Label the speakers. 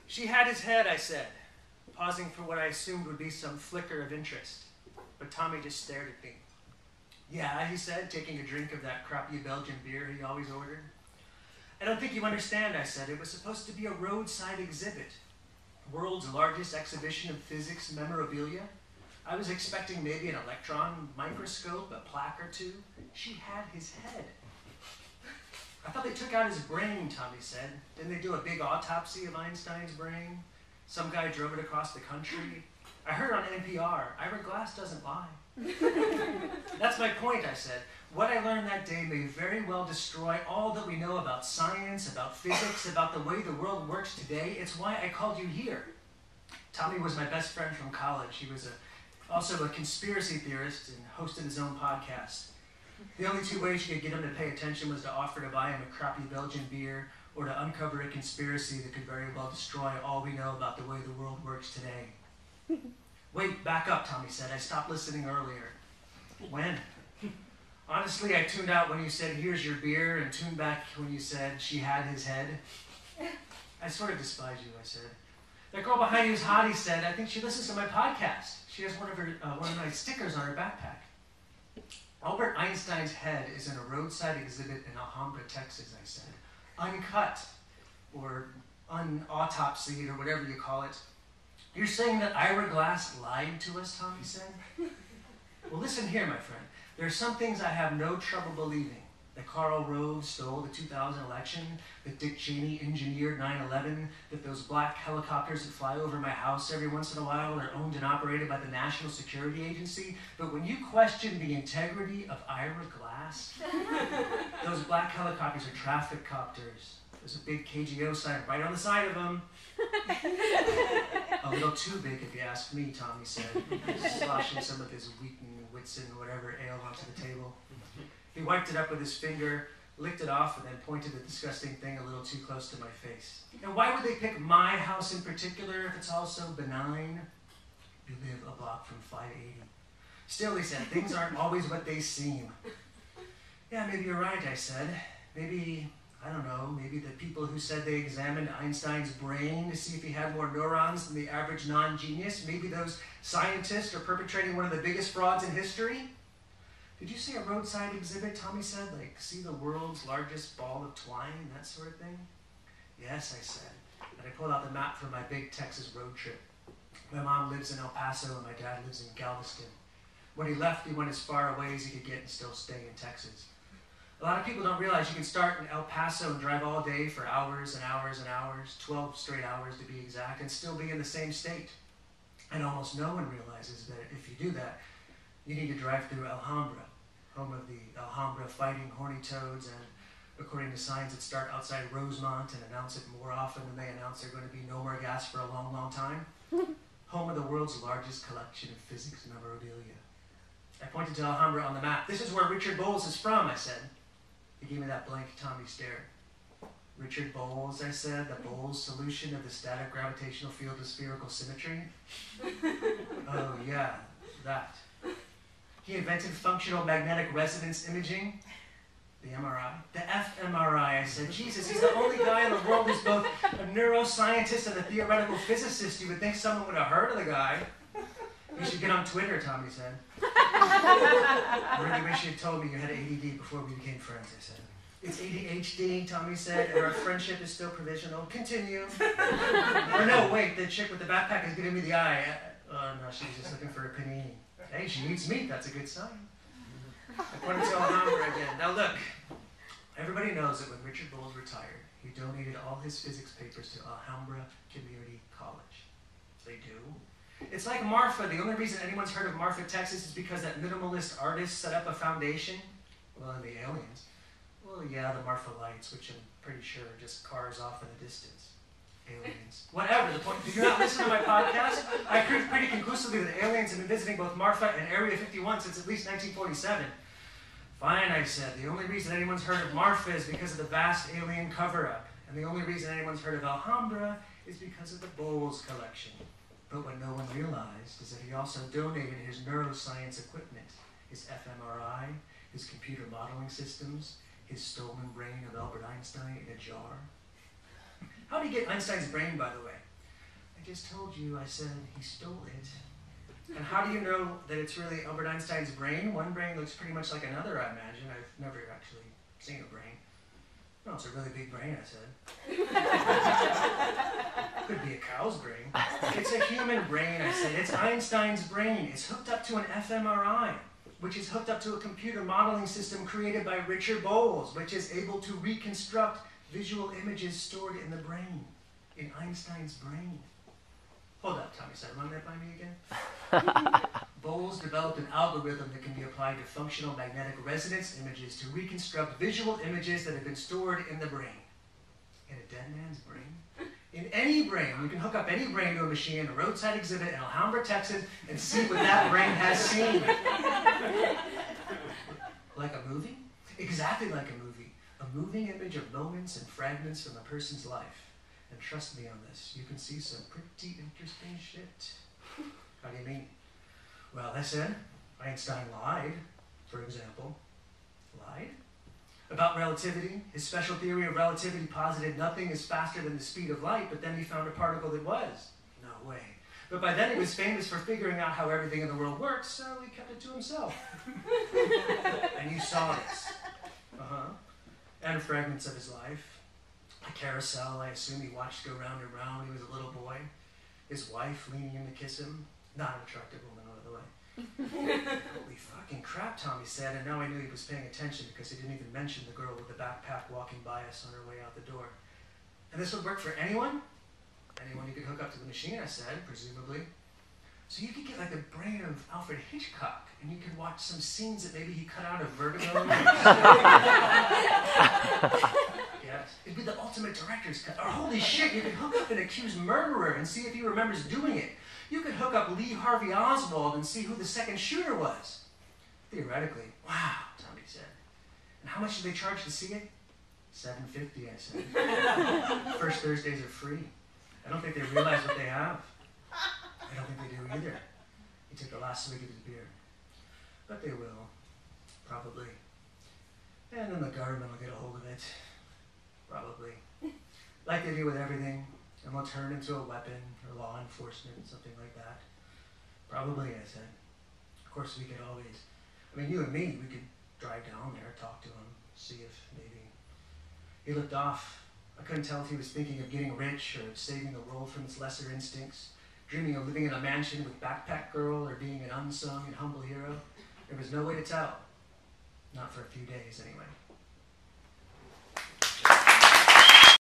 Speaker 1: She had his head, I said, pausing for what I assumed would be some flicker of interest. But Tommy just stared at me. Yeah, he said, taking a drink of that crappy Belgian beer he always ordered. I don't think you understand, I said. It was supposed to be a roadside exhibit. World's largest exhibition of physics memorabilia. I was expecting maybe an electron microscope, a plaque or two. She had his head. I thought they took out his brain, Tommy said. Didn't they do a big autopsy of Einstein's brain? Some guy drove it across the country. I heard on NPR, Ira Glass doesn't lie. That's my point, I said. What I learned that day may very well destroy all that we know about science, about physics, about the way the world works today. It's why I called you here. Tommy was my best friend from college. He was also a conspiracy theorist and hosted his own podcast. The only two ways you could get him to pay attention was to offer to buy him a crappy Belgian beer or to uncover a conspiracy that could very well destroy all we know about the way the world works today. Wait, back up, Tommy said. I stopped listening earlier. When? Honestly, I tuned out when you said, here's your beer, and tuned back when you said she had his head. I sort of despise you, I said. That girl behind you is hot, he said. I think she listens to my podcast. She has one of my stickers on her backpack. Albert Einstein's head is in a roadside exhibit in Alhambra, Texas, I said. Uncut, or unautopsied, or whatever you call it. You're saying that Ira Glass lied to us, Tommy said? Well, listen here, my friend. There are some things I have no trouble believing. That Karl Rove stole the 2000 election, that Dick Cheney engineered 9/11, that those black helicopters that fly over my house every once in a while are owned and operated by the National Security Agency. But when you question the integrity of Ira Glass, those black helicopters are traffic copters. There's a big KGO sign right on the side of them. A little too big, if you ask me, Tommy said, sloshing some of his Wheaton, Whitson, whatever ale onto the table. He wiped it up with his finger, licked it off, and then pointed the disgusting thing a little too close to my face. And why would they pick my house in particular if it's all so benign? You live a block from 580. Still, he said, things aren't always what they seem. Yeah, maybe you're right, I said. Maybe, I don't know, maybe the people who said they examined Einstein's brain to see if he had more neurons than the average non-genius, maybe those scientists are perpetrating one of the biggest frauds in history? Did you see a roadside exhibit, Tommy said, like see the world's largest ball of twine, that sort of thing? Yes, I said, and I pulled out the map for my big Texas road trip. My mom lives in El Paso and my dad lives in Galveston. When he left, he went as far away as he could get and still stay in Texas. A lot of people don't realize you can start in El Paso and drive all day for hours and hours and hours, 12 straight hours to be exact, and still be in the same state. And almost no one realizes that if you do that, you need to drive through Alhambra, home of the Alhambra fighting horny toads, and according to signs that start outside Rosemont and announce it more often than they announce there's going to be no more gas for a long, long time, home of the world's largest collection of physics memorabilia. I pointed to Alhambra on the map. This is where Richard Bowles is from, I said. He gave me that blank Tommy stare. Richard Bowles, I said, the Bowles solution of the static gravitational field of spherical symmetry? Oh, yeah, that. He invented functional magnetic resonance imaging, the MRI. The fMRI, I said. Jesus, he's the only guy in the world who's both a neuroscientist and a theoretical physicist. You would think someone would have heard of the guy. You should get on Twitter, Tommy said. I really wish you had told me you had ADD before we became friends, I said. It's ADHD, Tommy said, and our friendship is still provisional. Continue. Or no, wait, the chick with the backpack is giving me the eye. Oh, no, she's just looking for a panini. Hey, she eats meat, that's a good sign. I pointed to Alhambra again. Now look, everybody knows that when Richard Bowles retired, he donated all his physics papers to Alhambra Community College. They do. It's like Marfa. The only reason anyone's heard of Marfa, Texas is because that minimalist artist set up a foundation. Well, and the aliens. Well, yeah, the Marfa lights, which I'm pretty sure are just cars off in the distance. Aliens. Whatever, the point. Did you not listen to my podcast? I proved pretty conclusively that aliens have been visiting both Marfa and Area 51 since at least 1947. Fine, I said. The only reason anyone's heard of Marfa is because of the vast alien cover-up. And the only reason anyone's heard of Alhambra is because of the Bowles collection. But what no one realized is that he also donated his neuroscience equipment, his fMRI, his computer modeling systems, his stolen brain of Albert Einstein in a jar. How did he get Einstein's brain, by the way? just told you, I said, he stole it. And how do you know that it's really Albert Einstein's brain? One brain looks pretty much like another, I imagine. I've never actually seen a brain. No, it's a really big brain, I said. Could be a cow's brain. It's a human brain, I said. It's Einstein's brain. It's hooked up to an fMRI, which is hooked up to a computer modeling system created by Richard Bowles, which is able to reconstruct visual images stored in the brain, in Einstein's brain. Hold up, Tommy said, run that by me again. Bowles developed an algorithm that can be applied to functional magnetic resonance images to reconstruct visual images that have been stored in the brain. In a dead man's brain? In any brain. You can hook up any brain to a machine in a roadside exhibit in Alhambra, Texas, and see what that brain has seen. Like a movie? Exactly like a movie. A moving image of moments and fragments from a person's life. And trust me on this, you can see some pretty interesting shit. How do you mean? Well, I said, Einstein lied, for example. Lied? About relativity. His special theory of relativity posited nothing is faster than the speed of light, but then he found a particle that was. No way. But by then he was famous for figuring out how everything in the world works, so he kept it to himself. And you saw this. And fragments of his life. A carousel, I assume he watched go round and round. He was a little boy. His wife leaning in to kiss him. Not an attractive woman, out of the way. Holy fucking crap, Tommy said, and now I knew he was paying attention because he didn't even mention the girl with the backpack walking by us on her way out the door. And this would work for anyone? Anyone you could hook up to the machine, I said, presumably. So you could get like the brain of Alfred Hitchcock, and you could watch some scenes that maybe he cut out of Vertigo. Yes. It'd be the ultimate director's cut. Or holy shit, you could hook up an accused murderer and see if he remembers doing it. You could hook up Lee Harvey Oswald and see who the second shooter was. Theoretically. Wow, Tommy said. And how much do they charge to see it? $7.50, I said. First Thursdays are free. I don't think they realize what they have. I don't think they do either. He took the last swig of his beer. But they will. Probably. And then the government will get a hold of it. Probably. Like they do with everything. And will turn into a weapon or law enforcement, something like that. Probably, I said. Of course, we could always, I mean, you and me, we could drive down there, talk to him, see if maybe. He looked off. I couldn't tell if he was thinking of getting rich or saving the world from its lesser instincts, dreaming of living in a mansion with Backpack Girl or being an unsung and humble hero. There was no way to tell. Not for a few days, anyway.